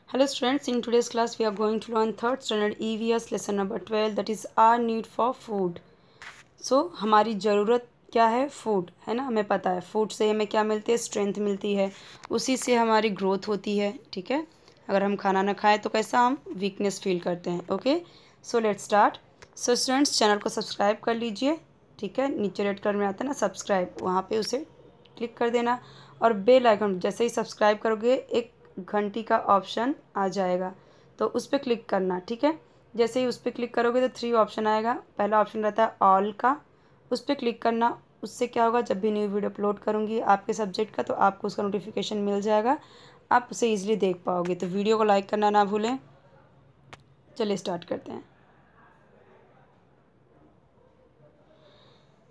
Hello students, in today's class we are going to learn 3rd standard EVS lesson number 12, that is our need for food. So हमारी ज़रूरत क्या है? Food है ना, हमें पता है फूड से हमें क्या मिलती है, स्ट्रेंथ मिलती है, उसी से हमारी ग्रोथ होती है। ठीक है, अगर हम खाना ना खाएं तो कैसा हम वीकनेस फील करते हैं। Okay, so let's start. So students, channel को सब्सक्राइब कर लीजिए। ठीक है, नीचे रेड कलर में आता है ना सब्सक्राइब, वहाँ पे उसे क्लिक कर देना और बेल आइकन, जैसे ही सब्सक्राइब करोगे एक घंटी का ऑप्शन आ जाएगा तो उस पर क्लिक करना। ठीक है, जैसे ही उस पर क्लिक करोगे तो 3 ऑप्शन आएगा। पहला ऑप्शन रहता है ऑल का, उस पर क्लिक करना। उससे क्या होगा, जब भी न्यू वीडियो अपलोड करूँगी आपके सब्जेक्ट का तो आपको उसका नोटिफिकेशन मिल जाएगा, आप उसे ईजिली देख पाओगे। तो वीडियो को लाइक करना ना भूलें। चलिए स्टार्ट करते हैं।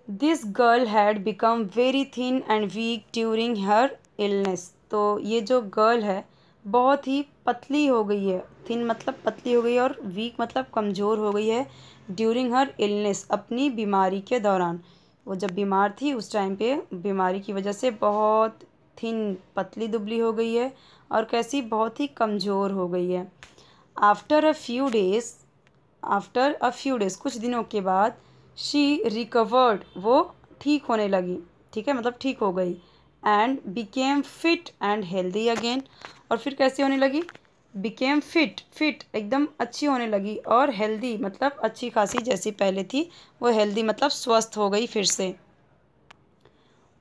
This girl had become very thin and weak during her illness. तो ये जो गर्ल है बहुत ही पतली हो गई है। थिन मतलब पतली हो गई है और वीक मतलब कमज़ोर हो गई है। ड्यूरिंग हर इलनेस, अपनी बीमारी के दौरान। वो जब बीमार थी उस टाइम पे बीमारी की वजह से बहुत थिन, पतली दुबली हो गई है और कैसी, बहुत ही कमज़ोर हो गई है। आफ्टर अ फ्यू डेज़, कुछ दिनों के बाद, शी रिकवर्ड, वो ठीक होने लगी। ठीक है, मतलब ठीक हो गई। And became fit and healthy again, और फिर कैसे होने लगी, बिकेम फिट एकदम अच्छी होने लगी, और हेल्दी मतलब अच्छी खासी जैसी पहले थी वो हेल्दी मतलब स्वस्थ हो गई फिर से।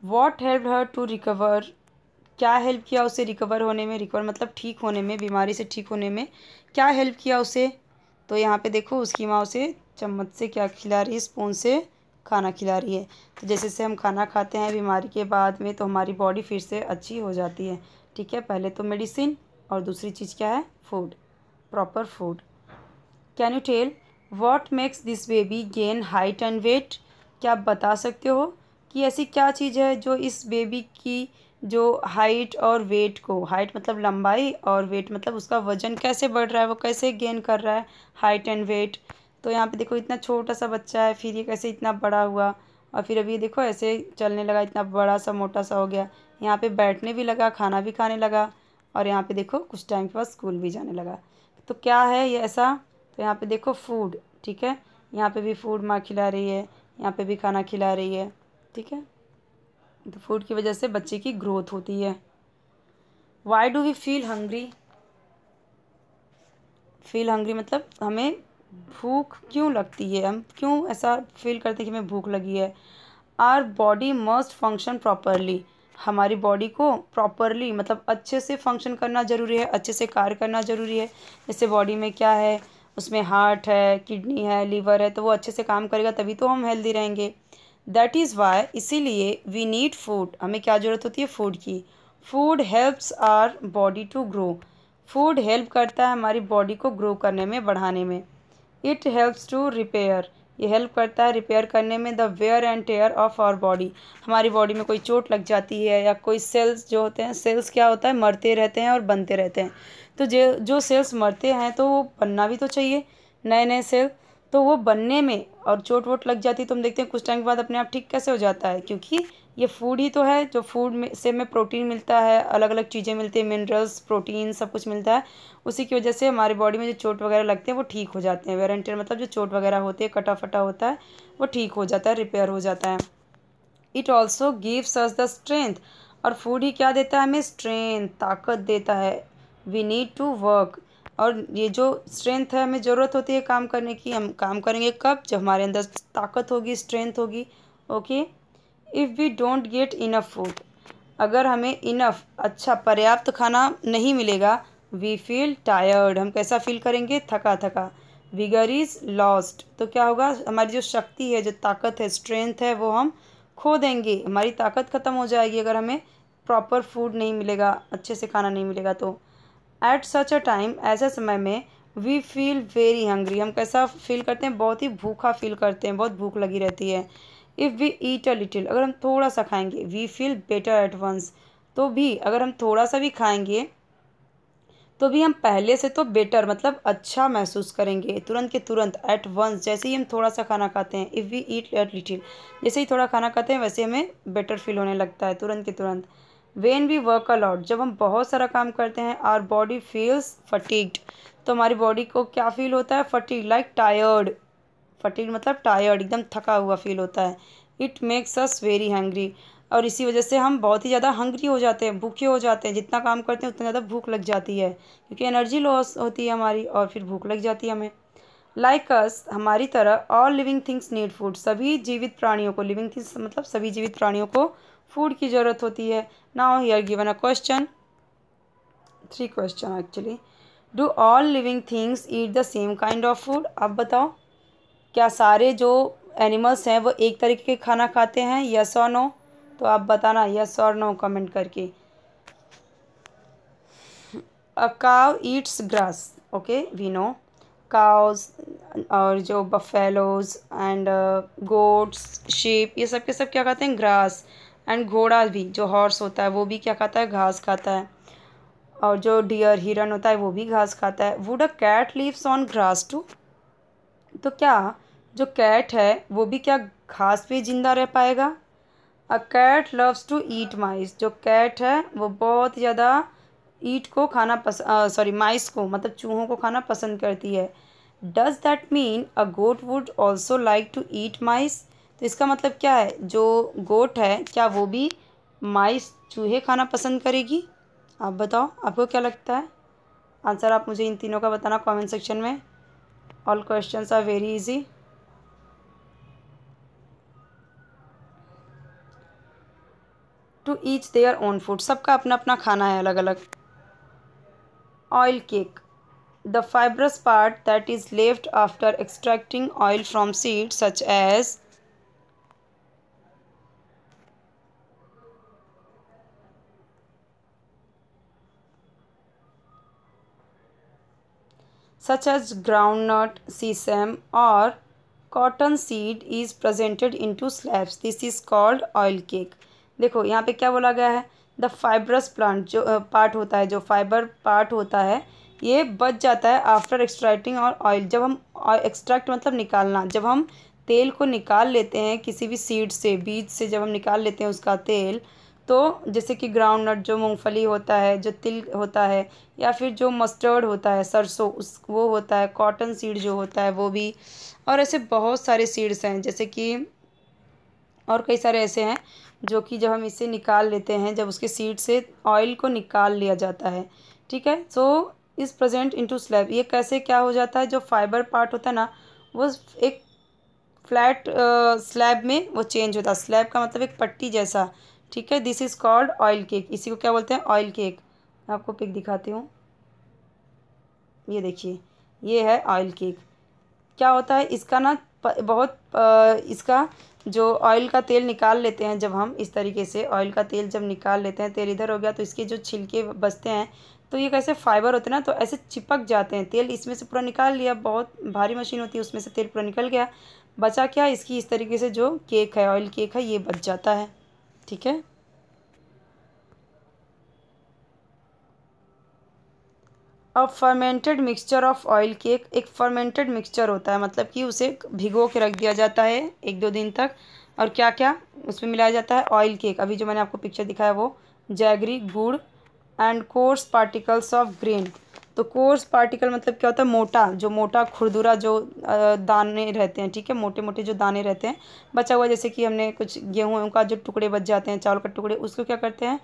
What help her to recover, क्या हेल्प किया उसे रिकवर होने में, रिकवर मतलब ठीक होने में, बीमारी से ठीक होने में क्या हेल्प किया उसे। तो यहाँ पे देखो उसकी माँ उसे चम्मच से क्या खिला रही है, स्पून से खाना खिला रही है। तो जैसे से हम खाना खाते हैं बीमारी के बाद में तो हमारी बॉडी फिर से अच्छी हो जाती है। ठीक है, पहले तो मेडिसिन और दूसरी चीज़ क्या है, food, proper food. Can you tell what makes this baby gain height and weight, क्या आप बता सकते हो कि ऐसी क्या चीज़ है जो इस बेबी की जो हाइट और वेट को, हाइट मतलब लंबाई और वेट मतलब उसका वज़न कैसे बढ़ रहा है, वो कैसे गेन कर रहा है हाइट एंड वेट। तो यहाँ पे देखो इतना छोटा सा बच्चा है, फिर ये कैसे इतना बड़ा हुआ, और फिर अभी देखो ऐसे चलने लगा, इतना बड़ा सा मोटा सा हो गया, यहाँ पे बैठने भी लगा, खाना भी खाने लगा, और यहाँ पे देखो कुछ टाइम के बाद स्कूल भी जाने लगा। तो क्या है ये ऐसा, तो यहाँ पे देखो फूड। ठीक है, यहाँ पे भी फूड माँ खिला रही है, यहाँ पे भी खाना खिला रही है। ठीक है, तो फूड की वजह से बच्चे की ग्रोथ होती है। Why do we feel hungry, feel hungry मतलब हमें भूख क्यों लगती है, हम क्यों ऐसा फील करते हैं कि हमें भूख लगी है। Our body must function properly, हमारी बॉडी को प्रॉपरली मतलब अच्छे से फंक्शन करना ज़रूरी है, अच्छे से कार्य करना ज़रूरी है। जैसे बॉडी में क्या है, उसमें हार्ट है, किडनी है, लीवर है, तो वो अच्छे से काम करेगा तभी तो हम हेल्दी रहेंगे। दैट इज़ वाई, इसीलिए वी नीड फूड, हमें क्या ज़रूरत होती है, फूड की। Food helps our body to grow, food help करता है हमारी बॉडी को ग्रो करने में, बढ़ाने में। इट हेल्प्स टू रिपेयर, ये हेल्प करता है रिपेयर करने में, the wear and tear of our body, हमारी बॉडी में कोई चोट लग जाती है या कोई सेल्स जो होते हैं, सेल्स क्या होता है, मरते रहते हैं और बनते रहते हैं। तो जो सेल्स मरते हैं तो वो बनना भी तो चाहिए, नए नए सेल, तो वो बनने में और चोट वोट लग जाती है तो हम देखते हैं कुछ टाइम के बाद अपने आप ठीक कैसे हो जाता है, क्योंकि ये फूड ही तो है, जो फूड में से हमें प्रोटीन मिलता है, अलग अलग चीज़ें मिलती हैं, मिनरल्स, प्रोटीन, सब कुछ मिलता है। उसी की वजह से हमारी बॉडी में जो चोट वगैरह लगते हैं वो ठीक हो जाते हैं। वेयर एंड टेयर मतलब जो चोट वगैरह होती है, कटा फटा होता है, वो ठीक हो जाता है, रिपेयर हो जाता है। It also gives us the strength, और फूड ही क्या देता है हमें, स्ट्रेंथ, ताकत देता है। वी नीड टू वर्क, और ये जो स्ट्रेंथ है हमें ज़रूरत होती है काम करने की, हम काम करेंगे कब, जब हमारे अंदर ताकत होगी, स्ट्रेंथ होगी। Okay, if we don't get enough food, अगर हमें इनफ अच्छा पर्याप्त खाना नहीं मिलेगा, वी फील टायर्ड, हम कैसा फील करेंगे, थका थका। विगर इज़ लॉस्ट, तो क्या होगा, हमारी जो शक्ति है, जो ताकत है, स्ट्रेंथ है, वो हम खो देंगे, हमारी ताकत ख़त्म हो जाएगी अगर हमें प्रॉपर फूड नहीं मिलेगा, अच्छे से खाना नहीं मिलेगा तो। एट सच अ टाइम, ऐसे समय में, वी फील वेरी हंग्री, हम कैसा फील करते हैं, बहुत ही भूखा फील करते हैं, बहुत भूख लगी रहती है। If we eat a little, अगर हम थोड़ा सा खाएंगे, we feel better at once, तो भी अगर हम थोड़ा सा भी खाएंगे तो भी हम पहले से तो बेटर मतलब अच्छा महसूस करेंगे, तुरंत के तुरंत, एट वंस, जैसे ही हम थोड़ा सा खाना खाते हैं। If we eat at little, जैसे ही थोड़ा खाना खाते हैं वैसे हमें बेटर फील होने लगता है तुरंत के तुरंत। When we work a lot, जब हम बहुत सारा काम करते हैं, आवर बॉडी फील्स फटीग्ड, तो हमारी बॉडी को क्या फील होता है? Fatigue, like tired. फटीग मतलब टायर्ड, एकदम थका हुआ फील होता है। It makes us very hungry, और इसी वजह से हम बहुत ही ज़्यादा हंग्री हो जाते हैं, भूखे हो जाते हैं। जितना काम करते हैं उतना ज़्यादा भूख लग जाती है, क्योंकि एनर्जी लॉस होती है हमारी, और फिर भूख लग जाती है हमें। लाइक अस, हमारी तरह, all living things need food, सभी जीवित प्राणियों को, लिविंग थिंग्स मतलब सभी जीवित प्राणियों को फूड की ज़रूरत होती है। Now here given a question, 3 question actually. Do all living things eat the same kind of food? अब बताओ, क्या सारे जो एनिमल्स हैं वो एक तरीके के खाना खाते हैं, यस और नो? तो आप बताना यस और नो कमेंट करके। A cow eats grass, okay we know cows, और जो बफेलोज एंड गोट्स, शीप, ये सब के सब क्या खाते हैं? ग्रास। एंड घोड़ा भी, जो हॉर्स होता है वो भी क्या खाता है? घास खाता है। और जो डियर, हिरन होता है वो भी घास खाता है। Would a cat lives on grass too? तो क्या जो कैट है वो भी क्या घास पे ज़िंदा रह पाएगा? A cat loves to eat mice, जो कैट है वो बहुत ज़्यादा ईट को खाना सॉरी माइस को, मतलब चूहों को खाना पसंद करती है। Does that mean a goat would also like to eat mice? तो इसका मतलब क्या है, जो गोट है क्या वो भी माइस, चूहे खाना पसंद करेगी? आप बताओ, आपको क्या लगता है? आंसर आप मुझे इन तीनों का बताना कमेंट सेक्शन में। All questions are very easy. To each their own food, सबका अपना अपना खाना है अलग अलग। Oil cake, the fibrous part that is left after extracting oil from seeds such as groundnut, sesame or cotton seed is presented into slabs. This is called oil cake. देखो यहाँ पे क्या बोला गया है, द फाइब्रस प्लांट, जो part होता है, जो फाइबर पार्ट होता है, ये बच जाता है आफ्टर एक्सट्रैक्टिंग और ऑयल, जब हम एक्सट्रैक्ट मतलब निकालना, जब हम तेल को निकाल लेते हैं किसी भी सीड से, बीज से जब हम निकाल लेते हैं उसका तेल, तो जैसे कि ग्राउंड नट, जो मूंगफली होता है, जो तिल होता है, या फिर जो मस्टर्ड होता है, सरसों, उस वो होता है, कॉटन सीड जो होता है वो भी, और ऐसे बहुत सारे सीड्स हैं, जैसे कि और कई सारे ऐसे हैं जो कि जब हम इसे निकाल लेते हैं, जब उसके सीड से ऑयल को निकाल लिया जाता है, ठीक है। So is present into slab, ये कैसे क्या हो जाता है, जो फाइबर पार्ट होता है ना, वो एक फ्लैट स्लैब में वो चेंज होता है। स्लैब का मतलब एक पट्टी जैसा, ठीक है। This is called oil cake, इसी को क्या बोलते हैं? Oil cake. मैं आपको पिक दिखाती हूँ, ये देखिए, ये है ऑयल केक। क्या होता है इसका ना, बहुत इसका जो ऑयल का तेल निकाल लेते हैं, जब हम इस तरीके से ऑयल का तेल जब निकाल लेते हैं, तेल इधर हो गया तो इसके जो छिलके बचते हैं, तो ये कैसे फाइबर होते हैं ना, तो ऐसे चिपक जाते हैं। तेल इसमें से पूरा निकाल लिया, बहुत भारी मशीन होती है, उसमें से तेल पूरा निकल गया, बचा क्या, इसकी इस तरीके से जो केक है, ऑयल केक है, ये बच जाता है, ठीक है। अब fermented mixture of oil cake, एक फर्मेंटेड मिक्सचर होता है, मतलब कि उसे भिगो के रख दिया जाता है 1-2 दिन तक, और क्या क्या उसमें मिलाया जाता है? Oil cake. अभी जो मैंने आपको पिक्चर दिखाया वो जैगरी, गुड़ and course particles of grain. तो कोर्स पार्टिकल मतलब क्या होता है? मोटा, जो मोटा खुरदुरा जो दाने रहते हैं, ठीक है, मोटे मोटे जो दाने रहते हैं, बचा हुआ, जैसे कि हमने कुछ गेहूँ का जो टुकड़े बच जाते हैं, चावल का टुकड़े, उसको क्या करते हैं,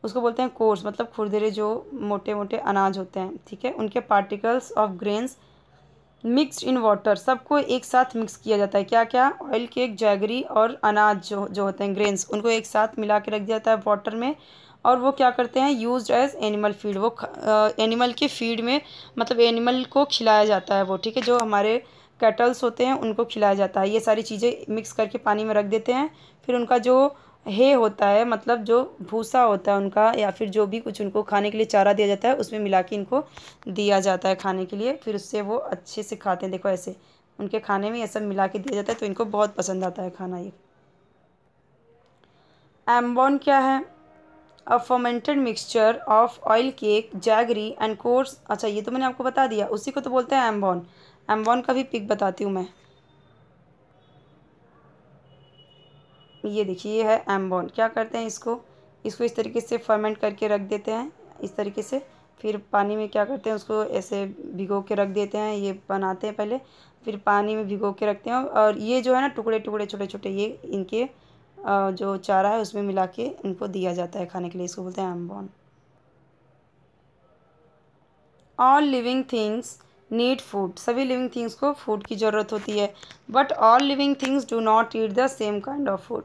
उसको बोलते हैं कोर्स, मतलब खुरदरे जो मोटे मोटे अनाज होते हैं, ठीक है, उनके particles of grains mixed in water, सबको एक साथ मिक्स किया जाता है। क्या क्या? ऑयल केक, जैगरी और अनाज जो जो होते हैं ग्रेन्स, उनको एक साथ मिला के रख दिया जाता है वाटर में, और वो क्या करते हैं? यूज्ड एज एनिमल फीड, वो एनिमल के फीड में, मतलब एनिमल को खिलाया जाता है वो, ठीक है, जो हमारे कैटल्स होते हैं उनको खिलाया जाता है। ये सारी चीज़ें मिक्स करके पानी में रख देते हैं, फिर उनका जो हे होता है, मतलब जो भूसा होता है उनका, या फिर जो भी कुछ उनको खाने के लिए चारा दिया जाता है, उसमें मिला के इनको दिया जाता है खाने के लिए, फिर उससे वो अच्छे से खाते हैं। देखो ऐसे उनके खाने में ये सब मिला के दिया जाता है, तो इनको बहुत पसंद आता है खाना ये। एम्बॉन क्या है? A fermented mixture of oil cake, jaggery and coarse. अच्छा, ये तो मैंने आपको बता दिया, उसी को तो बोलते हैं एम्बॉन। एम्बॉन का भी पिक बताती हूँ मैं, ये देखिए, ये है एम्बॉन। क्या करते हैं इसको? इसको इस तरीके से फर्मेंट करके रख देते हैं इस तरीके से। फिर पानी में क्या करते हैं, उसको ऐसे भिगो के रख देते हैं, ये बनाते हैं पहले, फिर पानी में भिगो के रखते हैं। और ये जो है ना टुकड़े टुकड़े छोटे छोटे, ये इनके जो चारा है उसमें मिला के इनको दिया जाता है खाने के लिए, इसको बोलते हैं एम्बॉन। All living things need food, सभी लिविंग थिंग्स को फूड की ज़रूरत होती है। But all living things do not eat the same kind of food,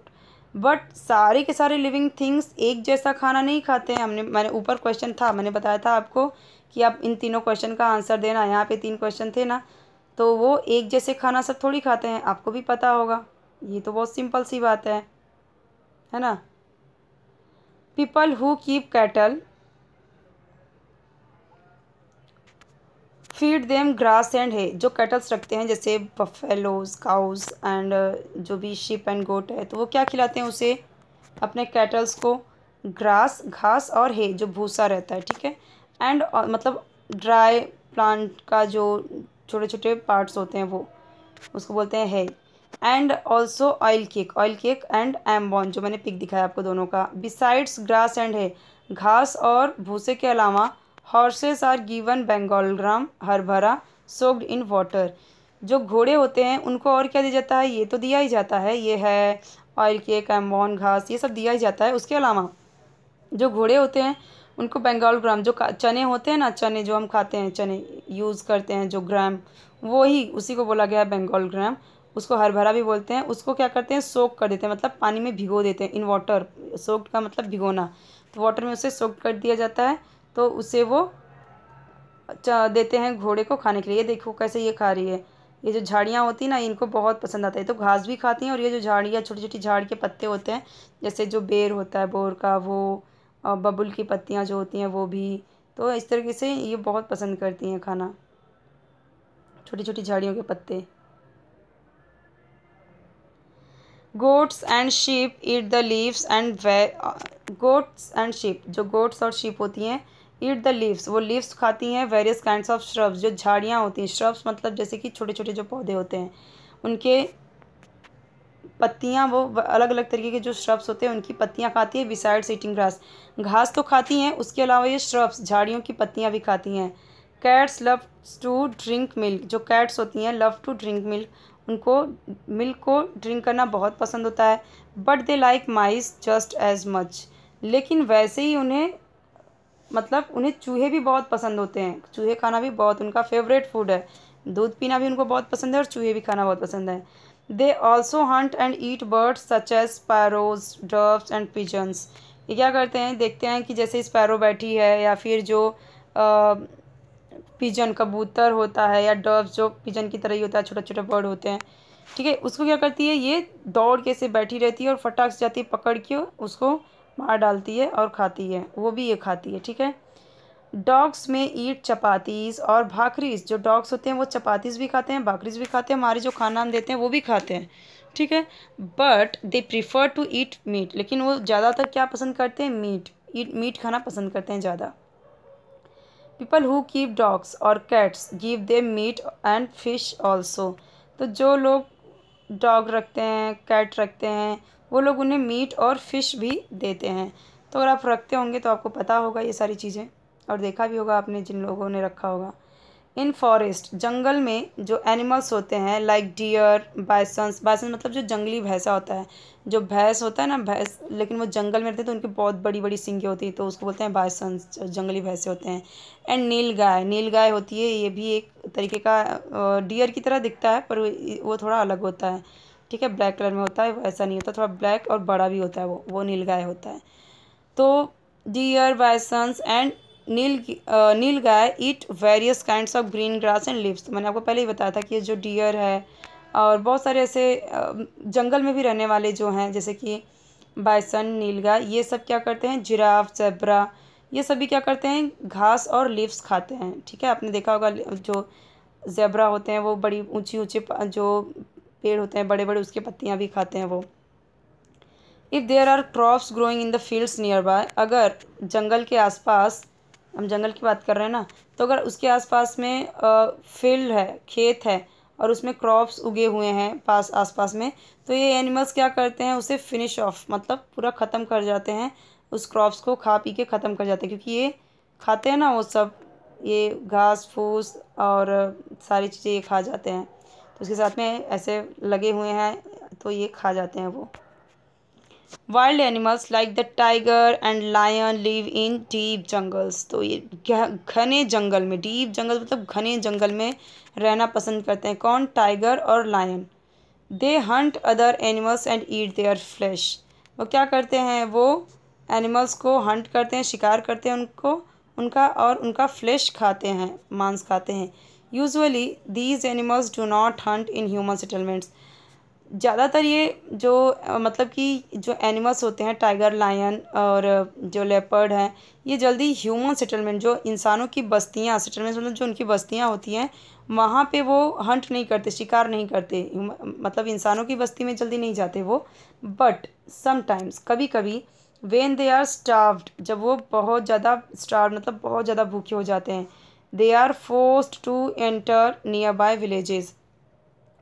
but सारे के सारे लिविंग थिंग्स एक जैसा खाना नहीं खाते हैं। मैंने ऊपर क्वेश्चन था, मैंने बताया था आपको कि आप इन तीनों क्वेश्चन का आंसर देना। यहाँ पे 3 क्वेश्चन थे ना, तो वो एक जैसे खाना सब थोड़ी खाते हैं, आपको भी पता होगा। ये तो बहुत सिंपल सी बात है ना। People who keep cattle feed them grass and है, जो कैटल्स रखते हैं जैसे बफेलोज, काउज एंड जो भी शिप एंड गोट है, तो वो क्या खिलाते हैं उसे, अपने कैटल्स को ग्रास, घास और है जो भूसा रहता है, ठीक है। एंड मतलब ड्राई प्लांट का जो छोटे छोटे पार्ट्स होते हैं वो, उसको बोलते हैं है। And also oil cake and एम्बॉन, जो मैंने पिक दिखाया आपको दोनों का। बिसाइड्स ग्रास एंड है, घास और भूसे के अलावा हॉर्सेस आर गिवन बंगाल ग्राम, हरभरा सोक्ड इन वाटर, जो घोड़े होते हैं उनको और क्या दिया जाता है, ये तो दिया ही जाता है, ये है ऑयल केक, एम्बॉन, घास, ये सब दिया ही जाता है। उसके अलावा जो घोड़े होते हैं उनको बंगाल ग्राम, जो चने होते हैं ना, चने जो हम खाते हैं, चने यूज़ करते हैं जो ग्राम, वो ही उसी को बोला गया है बंगाल ग्राम। उसको हरभरा भी बोलते हैं। उसको क्या करते हैं, सोक कर देते हैं, मतलब पानी में भिगो देते हैं, इन वाटर, सोक्ड का मतलब भिगोना, तो वाटर में उसे सोक कर दिया जाता है, तो उसे वो देते हैं घोड़े को खाने के लिए। ये देखो कैसे ये खा रही है, ये जो झाड़ियाँ होती हैं ना, इनको बहुत पसंद आता है, तो घास भी खाती हैं। और ये जो झाड़ियाँ, छोटी छोटी झाड़ के पत्ते होते हैं, जैसे जो बेर होता है, बोर का, वो बबुल की पत्तियाँ जो होती हैं वो भी, तो इस तरीके से ये बहुत पसंद करती हैं खाना, छोटी छोटी झाड़ियों के पत्ते। Goats and sheep eat the leaves and goats and sheep, जो गोट्स और शीप होती हैं, ईट द लीव्स, वो लीव्स खाती हैं। वेरियस काइंड्स ऑफ श्रब्स, जो झाड़ियाँ होती हैं, श्रब्स मतलब जैसे कि छोटे छोटे जो पौधे होते हैं, उनके पत्तियाँ, वो अलग अलग तरीके के जो श्रब्स होते हैं उनकी पत्तियाँ खाती है। बिसाइड्स ईटिंग ग्रास, घास तो खाती हैं, उसके अलावा ये श्रब्स, झाड़ियों की पत्तियाँ भी खाती हैं। Cats love to drink milk, जो कैट्स होती हैं लव टू ड्रिंक मिल्क, उनको मिल्क को ड्रिंक करना बहुत पसंद होता है। But they like mice just as much, लेकिन वैसे ही उन्हें, मतलब उन्हें चूहे भी बहुत पसंद होते हैं, चूहे खाना भी बहुत उनका फेवरेट फूड है। दूध पीना भी उनको बहुत पसंद है और चूहे भी खाना बहुत पसंद है। They also hunt and eat birds such as sparrows, doves and pigeons, ये क्या करते हैं, देखते हैं कि जैसे स्पैरो बैठी है, या फिर जो पिजन कबूतर होता है, या डव्स जो पिजन की तरह ही होता है, छोटे छोटे बर्ड होते हैं, ठीक है, उसको क्या करती है, ये दौड़ के से बैठी रहती है और फटाक से जाती है, पकड़ के उसको मार डालती है और खाती है, वो भी ये खाती है, ठीक है। डॉग्स में ईट चपातीज और भाकरीज, जो डॉग्स होते हैं वो चपातीज भी खाते हैं, भाकरीज भी खाते हैं, हमारे जो खाना हम देते हैं वो भी खाते हैं, ठीक है। But they prefer to eat meat, लेकिन वो ज़्यादातर क्या पसंद करते हैं, मीट खाना पसंद करते हैं ज़्यादा। पीपल हु कीप डॉग्स और cats give them meat and fish also, तो जो लोग डॉग रखते हैं, कैट रखते हैं, वो लोग उन्हें मीट और फिश भी देते हैं। तो अगर आप रखते होंगे तो आपको पता होगा ये सारी चीज़ें, और देखा भी होगा आपने जिन लोगों ने रखा होगा। इन फॉरेस्ट, जंगल में जो एनिमल्स होते हैं लाइक डियर, बाइसन्स, बाइसन मतलब जो जंगली भैंसा होता है, जो भैंस होता है ना, भैंस, लेकिन वो जंगल में रहते हैं तो उनकी बहुत बड़ी बड़ी सींगें होती है, तो उसको बोलते हैं बाइसन्स, जंगली भैंसे होते हैं। एंड नील गाय होती है, ये भी एक तरीके का डियर की तरह दिखता है, पर वो थोड़ा अलग होता है, ठीक है, ब्लैक कलर में होता है, वो ऐसा नहीं होता, थोड़ा ब्लैक और बड़ा भी होता है, वो नील गाय होता है। तो deer, bisons and nilgai eat various kinds of green grass and leaves, तो मैंने आपको पहले ही बताया था कि ये जो डियर है और बहुत सारे ऐसे जंगल में भी रहने वाले जो हैं, जैसे कि बाइसन, नीलगाय, ये सब क्या करते हैं, जिराफ, ज़ेब्रा, ये सभी क्या करते हैं, घास और लीव्स खाते हैं, ठीक है। आपने देखा होगा जो ज़ेब्रा होते हैं वो बड़ी ऊंची ऊंचे जो पेड़ होते हैं बड़े बड़े, उसकी पत्तियां भी खाते हैं वो। If there are crops growing in the fields nearby, अगर जंगल के आसपास, हम जंगल की बात कर रहे हैं ना, तो अगर उसके आसपास में फील्ड है, खेत है, और उसमें क्रॉप्स उगे हुए हैं आसपास में, तो ये एनिमल्स क्या करते हैं, उसे फिनिश ऑफ, मतलब पूरा ख़त्म कर जाते हैं, उस क्रॉप्स को खा पी के ख़त्म कर जाते हैं, क्योंकि ये खाते हैं ना वो सब, ये घास फूस और सारी चीज़ें ये खा जाते हैं। तो उसके साथ में ऐसे लगे हुए हैं तो ये खा जाते हैं वो। Wild animals like the tiger and lion live in deep jungles. तो ये घने जंगल में, डीप जंगल मतलब घने जंगल में रहना पसंद करते हैं। कौन? टाइगर और lion. They hunt other animals and eat their flesh. वो क्या करते हैं? वो एनिमल्स को हंट करते हैं, शिकार करते हैं उनको, उनका और उनका फ्लैश खाते हैं, मांस खाते हैं। Usually these animals do not Hunt in human settlements. ज़्यादातर ये जो मतलब कि जो एनिमल्स होते हैं, टाइगर लायन और जो लेपर्ड हैं, ये जल्दी ह्यूमन सेटलमेंट, जो इंसानों की बस्तियाँ, सेटलमेंट मतलब जो उनकी बस्तियाँ होती हैं, वहाँ पे वो हंट नहीं करते, शिकार नहीं करते, मतलब इंसानों की बस्ती में जल्दी नहीं जाते वो। बट समटाइम्स, कभी कभी, वेन दे आर स्टार्व्ड, जब वो बहुत ज़्यादा स्टार्व मतलब बहुत ज़्यादा भूखे हो जाते हैं, they are forced to enter nearby villages.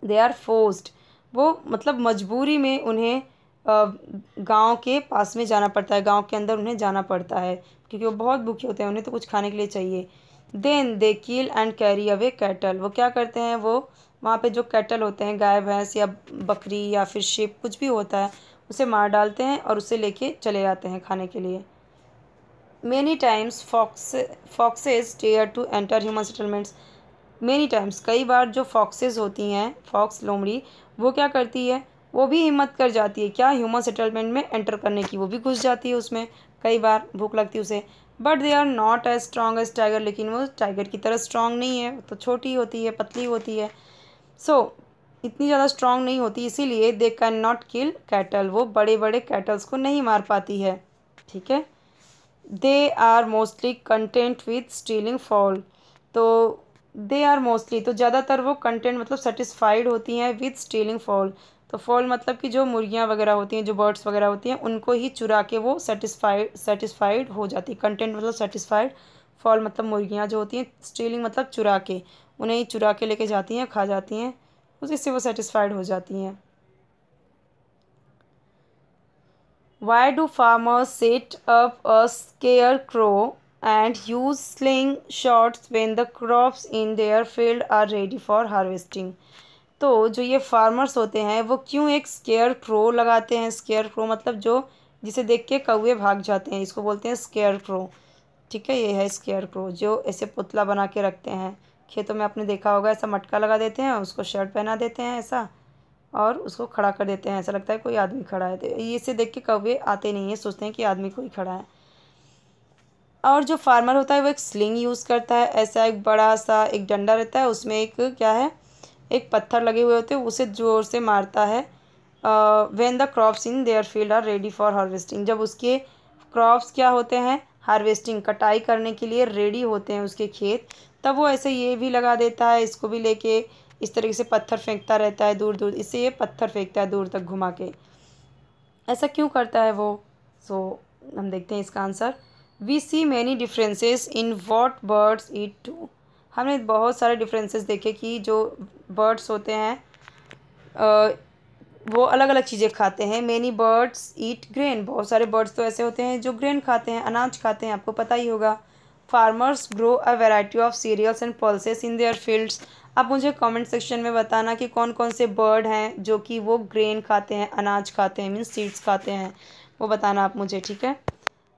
They are forced, वो मतलब मजबूरी में उन्हें गांव के पास में जाना पड़ता है, गांव के अंदर उन्हें जाना पड़ता है, क्योंकि वो बहुत भूखे होते हैं, उन्हें तो कुछ खाने के लिए चाहिए। Then they kill and carry away cattle. वो क्या करते हैं? वो वहाँ पे जो कैटल होते हैं, गाय भैंस या बकरी या फिर शिप, कुछ भी होता है, उसे मार डालते हैं और उसे लेके चले जाते हैं खाने के लिए। Many times foxes dare to enter human settlements. Many times, कई बार जो फॉक्सेस होती हैं, फॉक्स लोमड़ी, वो क्या करती है? वो भी हिम्मत कर जाती है क्या? ह्यूमन सेटलमेंट में एंटर करने की। वो भी घुस जाती है उसमें, कई बार भूख लगती है उसे। But they are not as strong as tiger. लेकिन वो टाइगर की तरह स्ट्रॉन्ग नहीं है, तो छोटी होती है, पतली होती है। सो इतनी ज़्यादा स्ट्रॉन्ग नहीं होती, इसीलिए दे कैन नॉट किल कैटल। वो बड़े बड़े कैटल्स को नहीं मार पाती है। ठीक है। They are mostly content with stealing fowl. तो दे आर मोस्टली, तो ज़्यादातर वो कंटेंट मतलब सेटिस्फाइड होती हैं विथ स्टीलिंग फॉल। तो फॉल मतलब कि जो मुर्गियाँ वगैरह होती हैं, जो बर्ड्स वगैरह होती हैं, उनको ही चुरा के वो सेटिस्फाइड हो जाती है। कंटेंट मतलब सेटिस्फाइड, फॉल मतलब मुर्गियाँ जो होती हैं, स्टीलिंग मतलब चुरा के, उन्हें ही चुरा के लेके जाती हैं, खा जाती हैं, उससे वो सेटिस्फाइड हो जाती हैं। Why do farmers set up a scarecrow and use slingshots when the crops in their field are ready for harvesting? तो जो ये फार्मर्स होते हैं वो क्यों एक स्केयर क्रो लगाते हैं? स्केयर क्रो मतलब जो जिसे देख के कौवे भाग जाते हैं, इसको बोलते हैं स्केयर क्रो। ठीक है, ये है स्केयर क्रो, जो ऐसे पुतला बना के रखते हैं। खेतों में आपने देखा होगा, ऐसा मटका लगा देते हैं, उसको शर्ट पहना देते हैं ऐसा, और उसको खड़ा कर देते हैं, ऐसा लगता है कोई आदमी खड़ा है। तो ये इसे देख के कौवे आते नहीं हैं, सोचते हैं कि आदमी कोई खड़ा है। और जो फार्मर होता है वो एक स्लिंग यूज़ करता है, ऐसा एक बड़ा सा एक डंडा रहता है, उसमें एक क्या है, एक पत्थर लगे हुए होते हैं, उसे ज़ोर से मारता है। When the crops in their field are ready for harvesting. जब उसके क्रॉप्स क्या होते हैं? हार्वेस्टिंग, कटाई करने के लिए रेडी होते हैं उसके खेत, तब वो ऐसे ये भी लगा देता है, इसको भी लेके इस तरीके से पत्थर फेंकता रहता है दूर दूर, इससे ये पत्थर फेंकता है दूर तक घुमा के। ऐसा क्यों करता है वो? हम देखते हैं इसका answer. We see many differences in what birds eat too. हमने बहुत सारे डिफरेंसेस देखे कि जो बर्ड्स होते हैं वो अलग अलग चीज़ें खाते हैं। मैनी बर्ड्स ईट ग्रेन। बहुत सारे बर्ड्स तो ऐसे होते हैं जो ग्रेन खाते हैं, अनाज खाते हैं, आपको पता ही होगा। Farmers grow a variety of cereals and pulses in their fields. आप मुझे कमेंट सेक्शन में बताना कि कौन कौन से बर्ड हैं जो कि वो ग्रेन खाते हैं, अनाज खाते हैं, मीन्स सीड्स खाते हैं, वो बताना आप मुझे। ठीक है।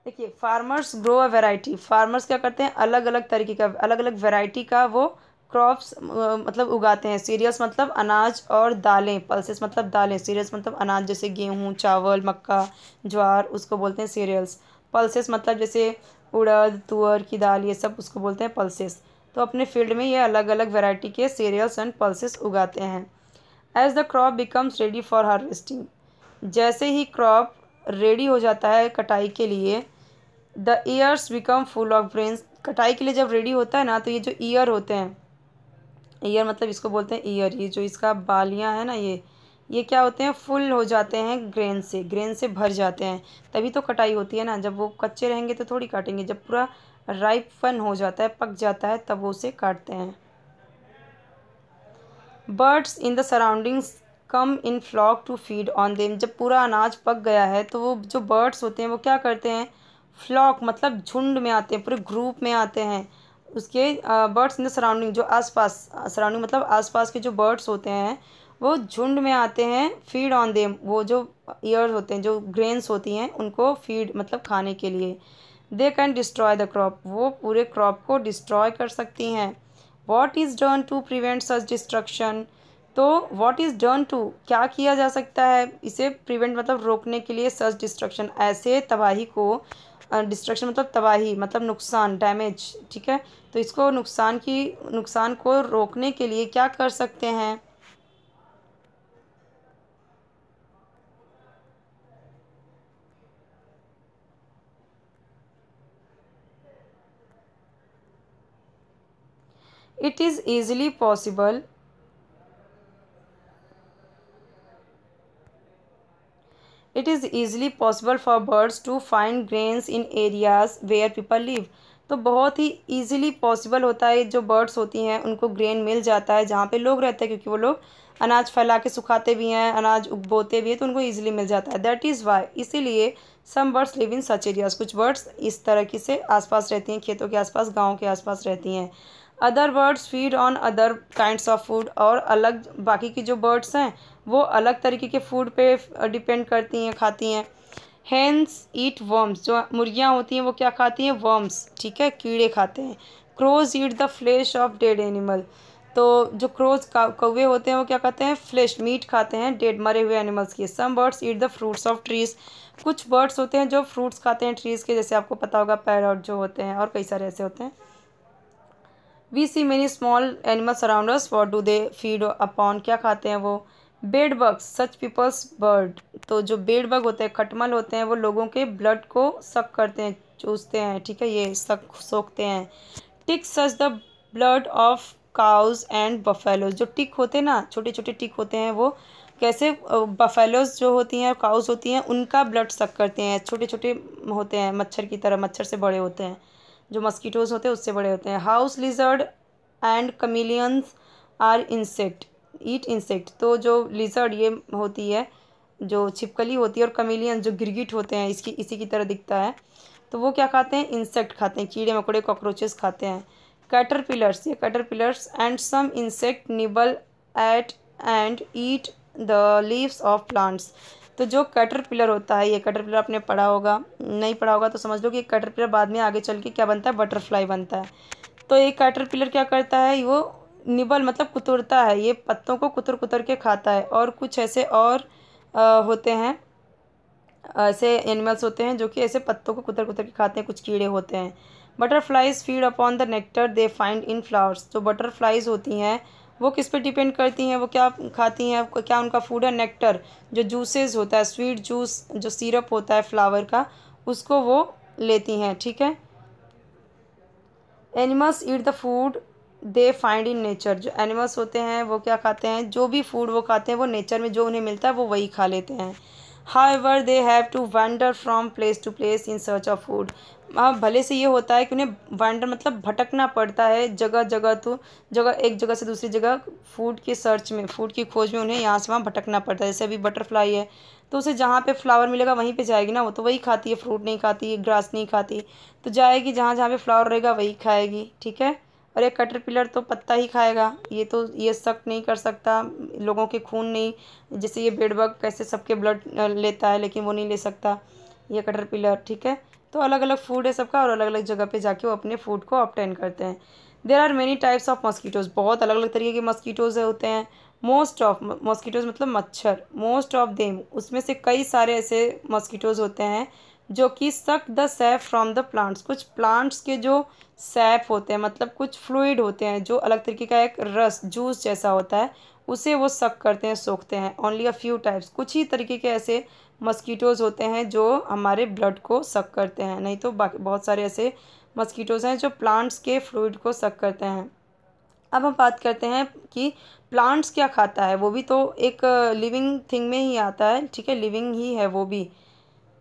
देखिए, farmers grow a variety. Farmers क्या करते हैं? अलग अलग तरीके का, अलग अलग वैरायटी का वो क्रॉप्स मतलब उगाते हैं। सीरियल्स मतलब अनाज और दालें, पल्सेस मतलब दालें, सीरियल्स मतलब अनाज, जैसे गेहूँ, चावल, मक्का, ज्वार, उसको बोलते हैं सीरियल्स। पल्सेस मतलब जैसे उड़द, तुअर की दाल, ये सब उसको बोलते हैं पल्सेस। तो अपने फील्ड में ये अलग अलग वैरायटी के सीरियल्स एंड पल्सेस उगाते हैं। As the crop becomes ready for harvesting. जैसे ही क्रॉप रेडी हो जाता है कटाई के लिए, the years become full of grains. कटाई के लिए जब रेडी होता है ना, तो ये जो ईयर होते हैं, ईयर मतलब इसको बोलते हैं ईयर, ये जो इसका बालियाँ है ना, ये क्या होते हैं? फुल हो जाते हैं ग्रेन से भर जाते हैं, तभी तो कटाई होती है ना। जब वो कच्चे रहेंगे तो थोड़ी काटेंगे, जब पूरा राइपन हो जाता है, पक जाता है, तब वो उसे काटते हैं। Birds in the surroundings come in flock to feed on them. जब पूरा अनाज पक गया है तो वो जो बर्ड्स होते हैं वो क्या करते हैं? फ्लॉक मतलब झुंड में आते हैं, पूरे ग्रुप में आते हैं उसके। बर्ड्स इन द सराउंडिंग, जो आसपास, सराउंडिंग मतलब आसपास के जो बर्ड्स होते हैं वो झुंड में आते हैं। फीड ऑन देम, वो जो ईयर्स होते हैं, जो ग्रेन्स होती हैं, उनको फीड मतलब खाने के लिए। They can destroy the crop, वो पूरे क्रॉप को डिस्ट्रॉय कर सकती हैं। What is done to prevent such destruction, तो व्हाट इज़ डन टू, क्या किया जा सकता है इसे प्रिवेंट मतलब रोकने के लिए, सच डिस्ट्रक्शन ऐसे तबाही को, डिस्ट्रक्शन मतलब तबाही मतलब नुकसान, डैमेज, ठीक है। तो इसको नुकसान को रोकने के लिए क्या कर सकते हैं। It is easily possible, it is easily possible for birds to find grains in areas where people live, तो बहुत ही ईजिली पॉसिबल होता है, जो बर्ड्स होती हैं उनको ग्रेन मिल जाता है जहाँ पे लोग रहते हैं, क्योंकि वो लोग अनाज फैला के सुखाते भी हैं, अनाज उगबोते भी हैं, तो उनको ईजिली मिल जाता है। दैट इज़ वाई, इसीलिए some birds live in such areas, कुछ बर्ड्स इस तरह की से आसपास रहती हैं, खेतों के आसपास, गाँव के आसपास रहती हैं। Other birds feed on other kinds of food, और अलग बाकी की जो बर्ड्स हैं वो अलग तरीके के फूड पे डिपेंड करती हैं, खाती हैं। हेंस ईट वर्म्स, जो मुर्गियाँ होती हैं वो क्या खाती हैं, वर्म्स, ठीक है, कीड़े खाते हैं। Crows eat the flesh of dead animal, तो जो क्रोज कौवे होते हैं वो क्या खाते हैं, फ्लेश, मीट खाते हैं डेड, मरे हुए एनिमल्स की। Some birds eat the fruits of trees, कुछ बर्ड्स होते हैं जो फ्रूट्स खाते हैं ट्रीज़ के, जैसे आपको पता होगा पैरट जो होते हैं, और कई सारे ऐसे होते हैं। We see many small animals around us, what do they feed upon, क्या खाते हैं वो, bed bugs, such peoples bird, तो जो बेड बग होते हैं, खटमल होते हैं, वो लोगों के ब्लड को सक करते हैं, चूसते हैं, ठीक है, ये सोखते हैं। Tick suck the blood of cows and buffaloes, जो टिक होते हैं ना, छोटे छोटे टिक होते हैं, वो कैसे, बफेलोज जो होती हैं, काउज होती हैं, उनका ब्लड सक करते हैं, छोटे छोटे होते हैं, मच्छर की तरह, मच्छर से बड़े होते हैं, जो मस्कीटोज होते हैं उससे बड़े होते हैं। House lizard and chameleons are insect, eat insect, तो जो लिजर्ड ये होती है, जो छिपकली होती है, और कमिलियन जो गिरगिट होते हैं, इसकी इसी की तरह दिखता है, तो वो क्या खाते हैं, इंसेक्ट खाते हैं, कीड़े मकोड़े, कॉकरोचेस खाते हैं। कैटरपिलर्स, ये caterpillars and some insect nibble at and eat the leaves of plants, तो जो कैटरपिलर होता है, ये कैटरपिलर आपने पढ़ा होगा, नहीं पढ़ा होगा तो समझ लो कि कैटरपिलर बाद में आगे चल के क्या बनता है, बटरफ्लाई बनता है। तो ये कैटरपिलर क्या करता है, वो निबल मतलब कुतरता है, ये पत्तों को कुतर कुतर के खाता है। और कुछ ऐसे और होते हैं, ऐसे एनिमल्स होते हैं जो कि ऐसे पत्तों को कुतर कुतर के खाते हैं, कुछ कीड़े होते हैं। Butterflies feed upon the nectar they find in flowers, जो बटरफ्लाइज होती हैं वो किस पे डिपेंड करती हैं, वो क्या खाती हैं, क्या उनका फूड है, नेक्टर, जो जूसेस होता है, स्वीट जूस, जो सिरप होता है फ्लावर का, उसको वो लेती हैं, ठीक है। Animals eat the food they find in nature, जो एनिमल्स होते हैं वो क्या खाते हैं, जो भी फूड वो खाते हैं वो नेचर में जो उन्हें मिलता है वो वही खा लेते हैं। However they have to wander from place to place in search of food, हाँ भले से ये होता है कि उन्हें वंडर मतलब भटकना पड़ता है जगह जगह, तो जगह एक जगह से दूसरी जगह फूड के सर्च में, फूड की खोज में उन्हें यहाँ से वहाँ भटकना पड़ता है। जैसे अभी बटरफ्लाई है तो उसे जहाँ पे फ्लावर मिलेगा वहीं पे जाएगी ना, वो तो वही खाती है, फ्रूट नहीं खाती, ग्रास नहीं खाती, तो जाएगी जहाँ जहाँ पे फ्लावर रहेगा वही खाएगी, ठीक है। और एक कैटरपिलर तो पत्ता ही खाएगा, ये तो ये शक नहीं कर सकता, लोगों के खून नहीं, जैसे ये बेडबग कैसे सबके ब्लड लेता है लेकिन वो नहीं ले सकता, ये कैटरपिलर, ठीक है। तो अलग अलग फूड है सबका, और अलग अलग जगह पे जाके वो अपने फूड को ऑब्टेन करते हैं। There are many types of mosquitoes, बहुत अलग अलग तरीके के मस्कीटोज़ होते हैं। मोस्ट ऑफ मस्कीटोज़ मतलब मच्छर, मोस्ट ऑफ देम, उसमें से कई सारे ऐसे मस्कीटोज़ होते हैं जो कि suck the Saif from the plants, कुछ प्लांट्स के जो सैफ होते हैं मतलब कुछ फ्लूइड होते हैं, जो अलग तरीके का एक रस, जूस जैसा होता है, उसे वो सक करते हैं, सोखते हैं। ओनली अ फ्यू टाइप्स, कुछ ही तरीके के ऐसे मस्कीटोज़ होते हैं जो हमारे ब्लड को सक करते हैं, नहीं तो बाकी बहुत सारे ऐसे मस्कीटोज़ हैं जो प्लांट्स के फ्लूइड को सक करते हैं। अब हम बात करते हैं कि प्लांट्स क्या खाता है, वो भी तो एक लिविंग थिंग में ही आता है, ठीक है, लिविंग ही है वो भी,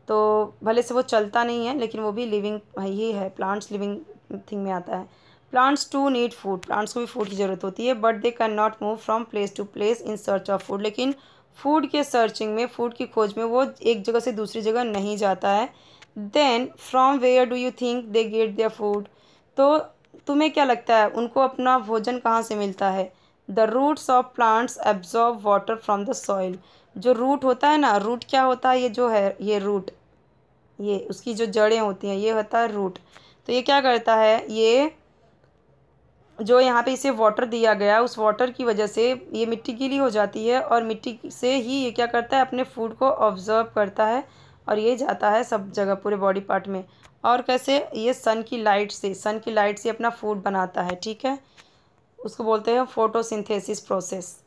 तो भले से वो चलता नहीं है लेकिन वो भी लिविंग ही है, प्लांट्स लिविंग थिंग में आता है। Plants too need food, plants को भी फूड की ज़रूरत होती है, but they can not move from place to place in search of food, लेकिन फूड के सर्चिंग में, फूड की खोज में वो एक जगह से दूसरी जगह नहीं जाता है। Then from where do you think they get their food. तो तुम्हें क्या लगता है उनको अपना भोजन कहाँ से मिलता है? The roots of plants absorb water from the soil. जो रूट होता है ना, रूट क्या होता है, ये जो है ये रूट, ये उसकी जो जड़ें होती हैं ये होता है रूट। तो ये क्या करता है, ये जो यहाँ पे इसे वाटर दिया गया उस वाटर की वजह से ये मिट्टी गीली हो जाती है और मिट्टी से ही ये क्या करता है अपने फूड को ऑब्जर्व करता है और ये जाता है सब जगह पूरे बॉडी पार्ट में। और कैसे, ये सन की लाइट से अपना फूड बनाता है। ठीक है, उसको बोलते हैं photosynthesis process.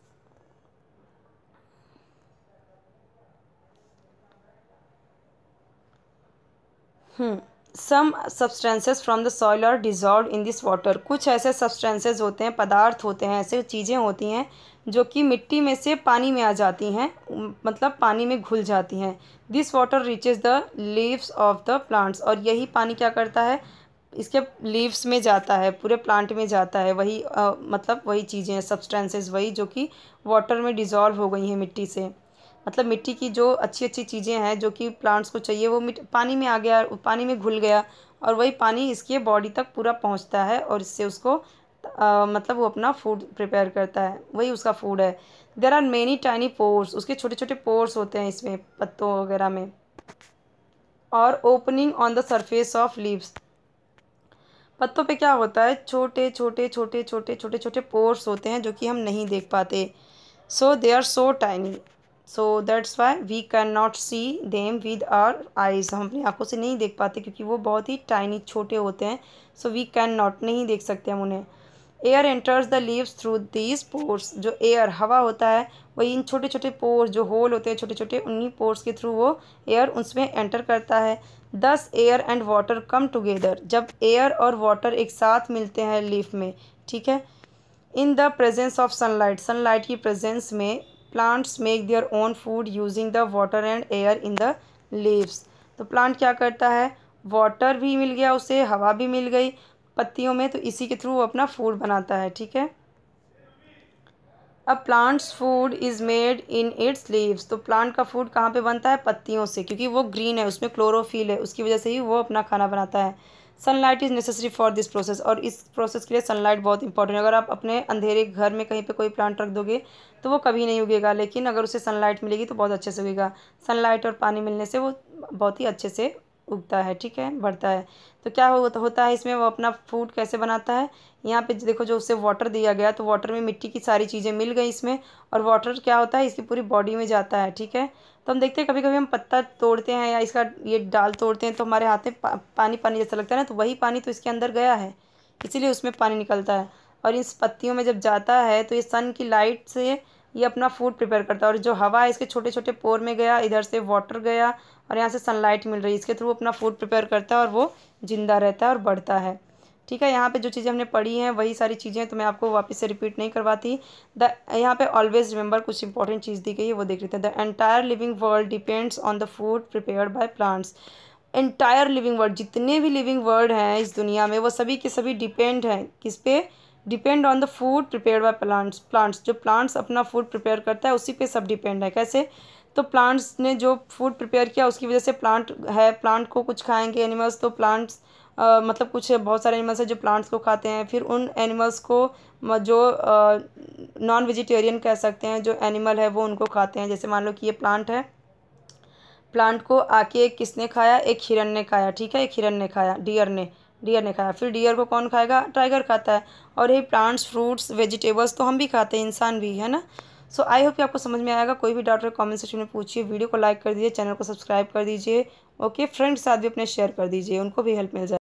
Some substances from the soil are dissolve in this water. कुछ ऐसे सब्सटेंसेस होते हैं, पदार्थ होते हैं, ऐसे चीज़ें होती हैं जो कि मिट्टी में से पानी में आ जाती हैं, मतलब पानी में घुल जाती हैं। This water reaches the leaves of the plants. और यही पानी क्या करता है, इसके लीव्स में जाता है, पूरे प्लांट में जाता है। वही मतलब वही चीज़ें हैं, सब्सटेंसेस वही जो कि वाटर में डिज़ोल्व हो गई हैं मिट्टी से। मतलब मिट्टी की जो अच्छी अच्छी चीज़ें हैं जो कि प्लांट्स को चाहिए वो पानी में आ गया, पानी में घुल गया और वही पानी इसके बॉडी तक पूरा पहुंचता है और इससे उसको मतलब वो अपना फूड प्रिपेयर करता है, वही उसका फूड है। There are many tiny pores. उसके छोटे छोटे पोर्स होते हैं इसमें, पत्तों वगैरह में। और opening on the surface of leaves. पत्तों पे क्या होता है, छोटे छोटे छोटे छोटे छोटे छोटे पोर्स होते हैं जो कि हम नहीं देख पाते। So they are so tiny, so that's why we can not see them with our eyes. हम अपनी आंखों से नहीं देख पाते क्योंकि वो बहुत ही टाइनी छोटे होते हैं। सो वी कैन नॉट, नहीं देख सकते हम उन्हें। Air enters the leaves through these pores. जो एयर हवा होता है वही इन छोटे छोटे पोर्स, जो होल होते हैं छोटे छोटे, उन्हीं पोर्स के थ्रू वो एयर उसमें एंटर करता है। दस air and water come together. जब एयर और वाटर एक साथ मिलते हैं लीफ में, ठीक है, in the presence of sunlight, sunlight की प्रेजेंस में plants make their own food using the water and air in the leaves. तो प्लांट क्या करता है, वाटर भी मिल गया उसे, हवा भी मिल गई पत्तियों में, तो इसी के थ्रू वो अपना फूड बनाता है। ठीक है, अब plants food is made in its leaves. तो प्लांट का फूड कहाँ पे बनता है, पत्तियों से, क्योंकि वो ग्रीन है, उसमें क्लोरोफिल है, उसकी वजह से ही वो अपना खाना बनाता है। Sunlight is necessary for this process. और इस प्रोसेस के लिए सनलाइट बहुत इंपॉर्टेंट है। अगर आप अपने अंधेरे घर में कहीं पे कोई प्लांट रख दोगे तो वो कभी नहीं उगेगा, लेकिन अगर उसे सनलाइट मिलेगी तो बहुत अच्छे से उगेगा। सनलाइट और पानी मिलने से वो बहुत ही अच्छे से उगता है, ठीक है, बढ़ता है। तो क्या होता है इसमें, वो अपना फूड कैसे बनाता है, यहाँ पे देखो जो उससे वाटर दिया गया तो वाटर में मिट्टी की सारी चीज़ें मिल गई इसमें, और वाटर क्या होता है इसकी पूरी बॉडी में जाता है। ठीक है, तो हम देखते हैं कभी कभी हम पत्ता तोड़ते हैं या इसका ये डाल तोड़ते हैं तो हमारे हाथ में पानी पानी जैसा लगता है ना, तो वही पानी तो इसके अंदर गया है, इसीलिए उसमें पानी निकलता है। और इस पत्तियों में जब जाता है तो ये सन की लाइट से ये अपना फूड प्रिपेयर करता है। और जो हवा है इसके छोटे छोटे पोर में गया, इधर से वाटर गया और यहाँ से सनलाइट मिल रही है, इसके थ्रू अपना फूड प्रिपेयर करता है और वो जिंदा रहता है और बढ़ता है। ठीक है, यहाँ पे जो चीज़ें हमने पढ़ी हैं वही सारी चीज़ें, तो मैं आपको वापस से रिपीट नहीं करवाती। यहाँ पे ऑलवेज रिमेंबर कुछ इंपॉर्टेंट चीज़ दी गई है, वो देख लेते हैं। The entire living world depends on the food prepared by plants. Entire living world, जितने भी लिविंग वर्ल्ड हैं इस दुनिया में वो सभी के सभी डिपेंड हैं किस पे, depend on the food prepared by plants. Plants, जो प्लांट्स अपना फूड प्रिपेयर करता है उसी पे सब डिपेंड है। कैसे, तो प्लांट्स ने जो फूड प्रिपेयर किया उसकी वजह से प्लांट है, प्लांट को कुछ खाएंगे एनिमल्स, तो प्लांट्स मतलब कुछ बहुत सारे एनिमल्स हैं जो प्लांट्स को खाते हैं, फिर उन एनिमल्स को जो नॉन वेजिटेरियन कह सकते हैं जो एनिमल है वो उनको खाते हैं। जैसे मान लो कि ये प्लांट है, प्लांट को आके एक किसने खाया, एक हिरन ने खाया। ठीक है, एक हिरन ने खाया, डियर ने खाया, फिर डियर को कौन खाएगा, टाइगर खाता है। और ये प्लांट्स, फ्रूट्स, वेजिटेबल्स तो हम भी खाते हैं, इंसान भी, है ना। सो आई होप कि आपको समझ में आएगा। कोई भी डाउट है कमेंट सेक्शन में पूछिए, वीडियो को लाइक कर दीजिए, चैनल को सब्सक्राइब कर दीजिए। ओके, फ्रेंड्स के साथ भी अपने शेयर कर दीजिए, उनको भी हेल्प मिल जाए।